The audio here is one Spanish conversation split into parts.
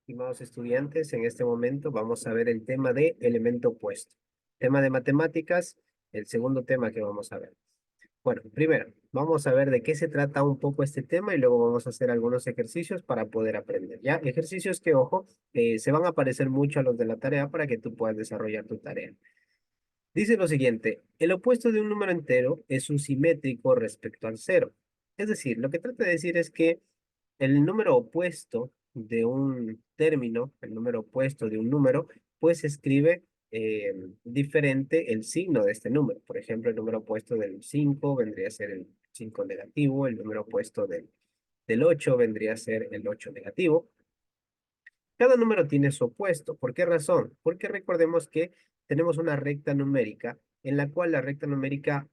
Estimados estudiantes, en este momento vamos a ver el tema de elemento opuesto. Tema de matemáticas, el segundo tema que vamos a ver. Bueno, primero, vamos a ver de qué se trata un poco este tema y luego vamos a hacer algunos ejercicios para poder aprender, ¿ya? Ejercicios que, ojo, se van a parecer mucho a los de la tarea para que tú puedas desarrollar tu tarea. Dice lo siguiente, el opuesto de un número entero es un simétrico respecto al cero. Es decir, lo que trata de decir es que el número opuesto de un término, el número opuesto de un número, pues se escribe diferente el signo de este número. Por ejemplo, el número opuesto del 5 vendría a ser el 5 negativo, el número opuesto del 8 vendría a ser el 8 negativo. Cada número tiene su opuesto. ¿Por qué razón? Porque recordemos que tenemos una recta numérica en la cual la recta numérica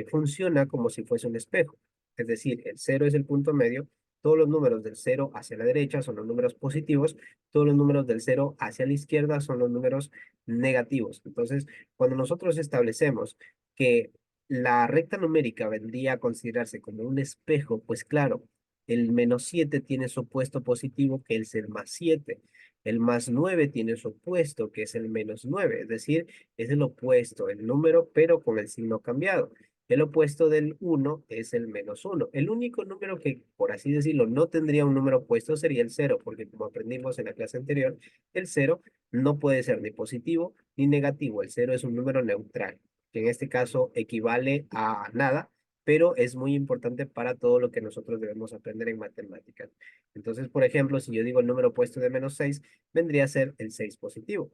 funciona como si fuese un espejo. Es decir, el cero es el punto medio, todos los números del cero hacia la derecha son los números positivos, todos los números del cero hacia la izquierda son los números negativos. Entonces, cuando nosotros establecemos que la recta numérica vendría a considerarse como un espejo, pues claro, el -7 tiene su opuesto positivo, que es el +7. El +9 tiene su opuesto, que es el -9. Es decir, es el opuesto, el número, pero con el signo cambiado. El opuesto del 1 es el -1. El único número que, por así decirlo, no tendría un número opuesto sería el 0, porque como aprendimos en la clase anterior, el 0 no puede ser ni positivo ni negativo. El 0 es un número neutral, que en este caso equivale a nada, pero es muy importante para todo lo que nosotros debemos aprender en matemáticas. Entonces, por ejemplo, si yo digo el número opuesto de -6, vendría a ser el 6 positivo.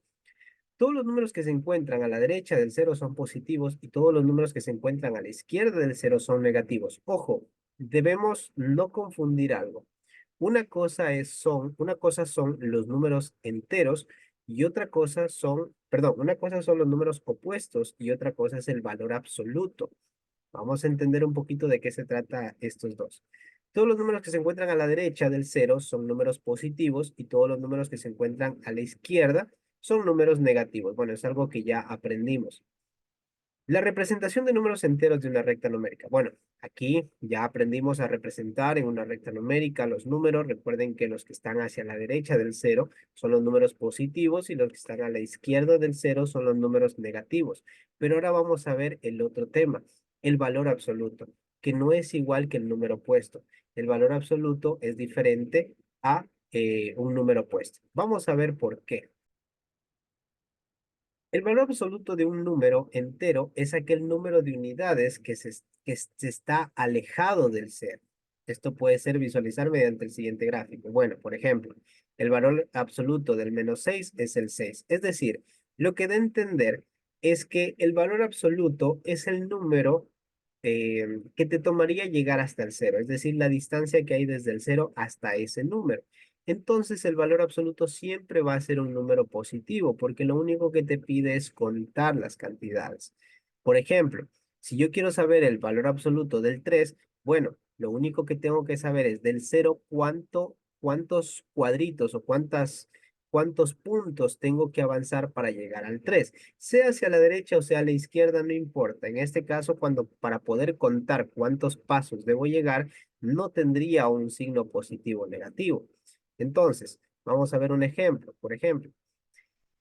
Todos los números que se encuentran a la derecha del cero son positivos y todos los números que se encuentran a la izquierda del cero son negativos. Ojo, debemos no confundir algo. Una cosa son los números enteros y otra cosa son, perdón, una cosa son los números opuestos y otra cosa es el valor absoluto. Vamos a entender un poquito de qué se trata estos dos. Todos los números que se encuentran a la derecha del cero son números positivos y todos los números que se encuentran a la izquierda son números negativos. Bueno, es algo que ya aprendimos. La representación de números enteros de una recta numérica. Bueno, aquí ya aprendimos a representar en una recta numérica los números. Recuerden que los que están hacia la derecha del cero son los números positivos y los que están a la izquierda del cero son los números negativos. Pero ahora vamos a ver el otro tema, el valor absoluto, que no es igual que el número opuesto. El valor absoluto es diferente a un número opuesto. Vamos a ver por qué. El valor absoluto de un número entero es aquel número de unidades que se está alejado del cero. Esto puede ser visualizar mediante el siguiente gráfico. Bueno, por ejemplo, el valor absoluto del -6 es el 6. Es decir, lo que da a entender es que el valor absoluto es el número que te tomaría llegar hasta el cero, es decir, la distancia que hay desde el cero hasta ese número. Entonces el valor absoluto siempre va a ser un número positivo, porque lo único que te pide es contar las cantidades. Por ejemplo, si yo quiero saber el valor absoluto del 3, bueno, lo único que tengo que saber es del cero cuántos cuadritos o cuántos puntos tengo que avanzar para llegar al 3. Sea hacia la derecha o sea a la izquierda, no importa. En este caso, para poder contar cuántos pasos debo llegar, no tendría un signo positivo o negativo. Entonces, vamos a ver un ejemplo. Por ejemplo,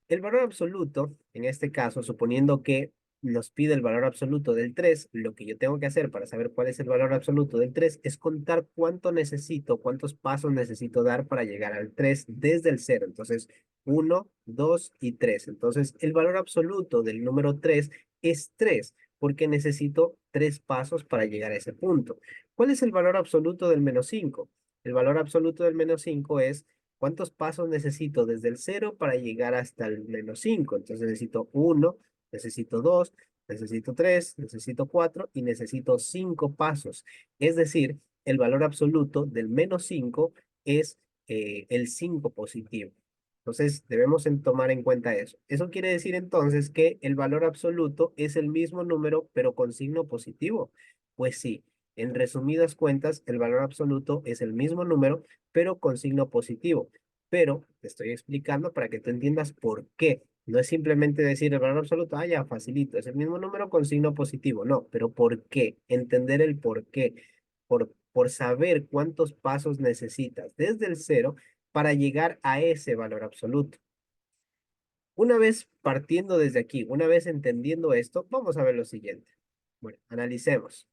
el valor absoluto, en este caso, suponiendo que nos pide el valor absoluto del 3, lo que yo tengo que hacer para saber cuál es el valor absoluto del 3 es contar cuánto necesito, cuántos pasos necesito dar para llegar al 3 desde el cero. Entonces, 1, 2 y 3. Entonces, el valor absoluto del número 3 es 3, porque necesito 3 pasos para llegar a ese punto. ¿Cuál es el valor absoluto del -5? El valor absoluto del -5 es ¿cuántos pasos necesito desde el cero para llegar hasta el -5? Entonces necesito 1, necesito 2, necesito 3, necesito 4 y necesito 5 pasos. Es decir, el valor absoluto del -5 es el 5 positivo. Entonces debemos tomar en cuenta eso. Eso quiere decir entonces que el valor absoluto es el mismo número pero con signo positivo. Pues sí, en resumidas cuentas, el valor absoluto es el mismo número pero con signo positivo. Pero te estoy explicando para que tú entiendas por qué. No es simplemente decir el valor absoluto, ah, ya, facilito, es el mismo número con signo positivo. No, pero ¿por qué? Entender el por qué. Por saber cuántos pasos necesitas desde el cero para llegar a ese valor absoluto. Una vez partiendo desde aquí, una vez entendiendo esto, vamos a ver lo siguiente. Bueno, analicemos.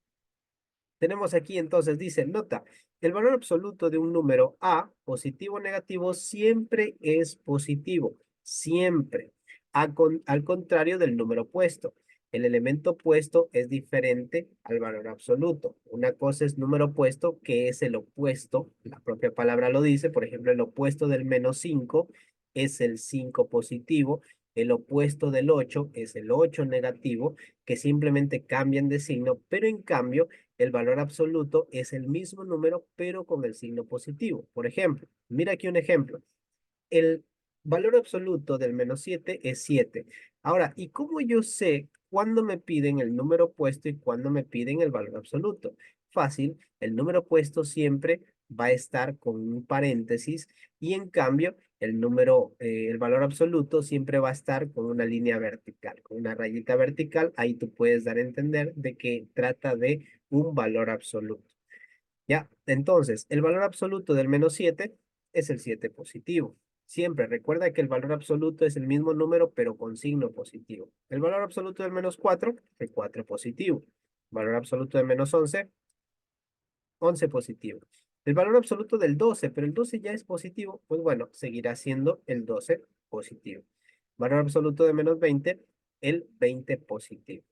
Tenemos aquí entonces, dice, nota, el valor absoluto de un número A, positivo o negativo, siempre es positivo, siempre, al contrario del número opuesto. El elemento opuesto es diferente al valor absoluto. Una cosa es número opuesto, que es el opuesto, la propia palabra lo dice, por ejemplo, el opuesto del -5 es el 5 positivo, el opuesto del 8 es el 8 negativo, que simplemente cambian de signo, pero en cambio, el valor absoluto es el mismo número, pero con el signo positivo. Por ejemplo, mira aquí un ejemplo. El valor absoluto del -7 es 7. Ahora, ¿y cómo yo sé cuándo me piden el número opuesto y cuándo me piden el valor absoluto? Fácil, el número opuesto siempre va a estar con un paréntesis y en cambio el valor absoluto siempre va a estar con una línea vertical, con una rayita vertical. Ahí tú puedes dar a entender de que trata de un valor absoluto. ¿Ya? Entonces, el valor absoluto del -7 es el 7 positivo. Siempre recuerda que el valor absoluto es el mismo número, pero con signo positivo. El valor absoluto del -4, el 4 positivo. Valor absoluto del -11, 11 positivo. El valor absoluto del 12, pero el 12 ya es positivo, pues bueno, seguirá siendo el 12 positivo. Valor absoluto de -20, el 20 positivo.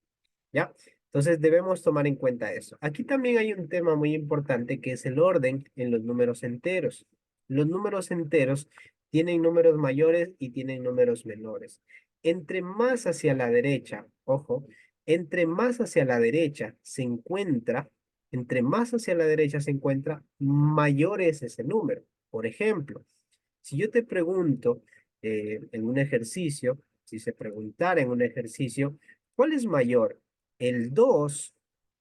¿Ya? Entonces debemos tomar en cuenta eso. Aquí también hay un tema muy importante que es el orden en los números enteros. Los números enteros tienen números mayores y tienen números menores. Entre más hacia la derecha, ojo, entre más hacia la derecha se encuentra, entre más hacia la derecha se encuentra, mayor es ese número. Por ejemplo, si yo te pregunto en un ejercicio, si se preguntara en un ejercicio, ¿cuál es mayor? El 2,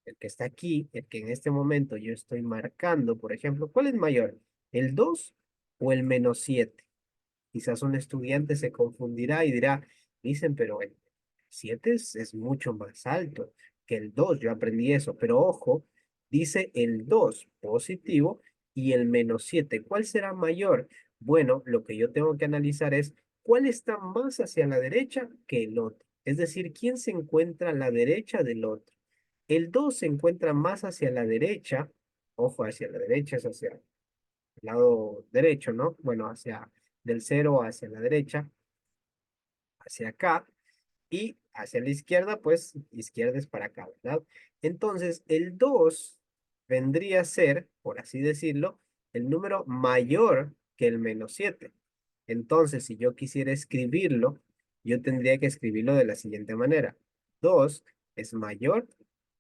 el que está aquí, el que en este momento yo estoy marcando, por ejemplo, ¿cuál es mayor? ¿El 2 o el -7? Quizás un estudiante se confundirá y dirá, dicen, pero el 7 es mucho más alto que el 2. Yo aprendí eso, pero ojo, dice el 2 positivo y el -7. ¿Cuál será mayor? Bueno, lo que yo tengo que analizar es cuál está más hacia la derecha que el otro. Es decir, quién se encuentra a la derecha del otro. El 2 se encuentra más hacia la derecha, ojo, hacia la derecha es hacia el lado derecho, ¿no? Bueno, hacia del 0 hacia la derecha, hacia acá, y hacia la izquierda, pues izquierda es para acá, ¿verdad? Entonces, el 2 vendría a ser, por así decirlo, el número mayor que el -7. Entonces, si yo quisiera escribirlo, yo tendría que escribirlo de la siguiente manera. 2 es mayor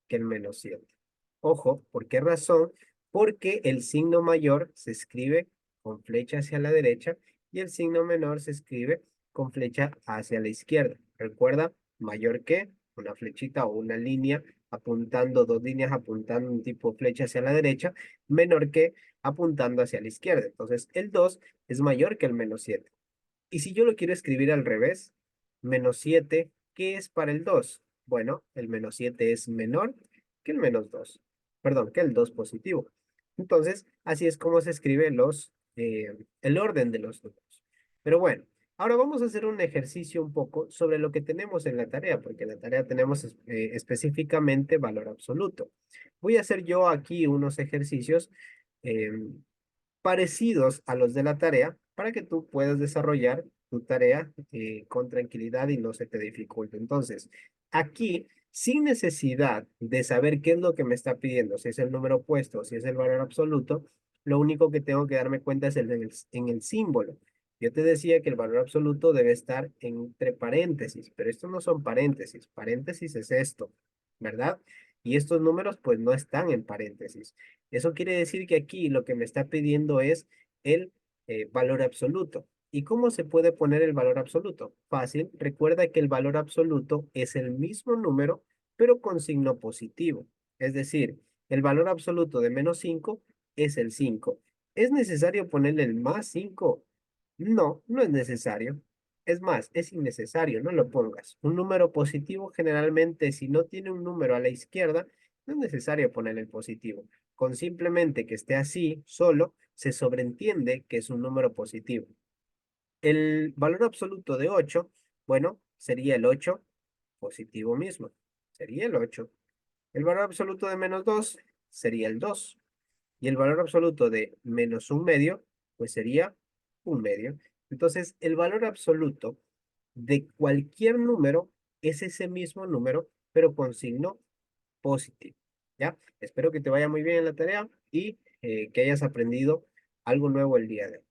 que el -7. Ojo, ¿por qué razón? Porque el signo mayor se escribe con flecha hacia la derecha y el signo menor se escribe con flecha hacia la izquierda. Recuerda, mayor que una flechita o una línea apuntando, dos líneas apuntando un tipo flecha hacia la derecha, menor que apuntando hacia la izquierda. Entonces, el 2 es mayor que el -7. Y si yo lo quiero escribir al revés, -7, ¿qué es para el 2? Bueno, el -7 es menor que el -2. Perdón, que el 2 positivo. Entonces, así es como se escribe el orden de los números. Pero bueno, ahora vamos a hacer un ejercicio un poco sobre lo que tenemos en la tarea, porque en la tarea tenemos específicamente valor absoluto. Voy a hacer yo aquí unos ejercicios em, parecidos a los de la tarea para que tú puedas desarrollar tu tarea con tranquilidad y no se te dificulte. Entonces, aquí, sin necesidad de saber qué es lo que me está pidiendo, si es el número opuesto o si es el valor absoluto, lo único que tengo que darme cuenta es en el símbolo. Yo te decía que el valor absoluto debe estar entre paréntesis, pero estos no son paréntesis. Paréntesis es esto, ¿verdad? Y estos números pues no están en paréntesis. Eso quiere decir que aquí lo que me está pidiendo es el valor absoluto. ¿Y cómo se puede poner el valor absoluto? Fácil. Recuerda que el valor absoluto es el mismo número, pero con signo positivo. Es decir, el valor absoluto de -5 es el 5. ¿Es necesario ponerle el +5? No, no es necesario. Es más, es innecesario, no lo pongas. Un número positivo generalmente, si no tiene un número a la izquierda, no es necesario ponerle el positivo. Con simplemente que esté así, solo, se sobreentiende que es un número positivo. El valor absoluto de 8, bueno, sería el 8 positivo mismo. Sería el 8. El valor absoluto de menos 2 sería el 2. Y el valor absoluto de menos un medio, pues sería un medio. Entonces, el valor absoluto de cualquier número es ese mismo número, pero con signo positivo. ¿Ya? Espero que te vaya muy bien en la tarea y que hayas aprendido algo nuevo el día de hoy.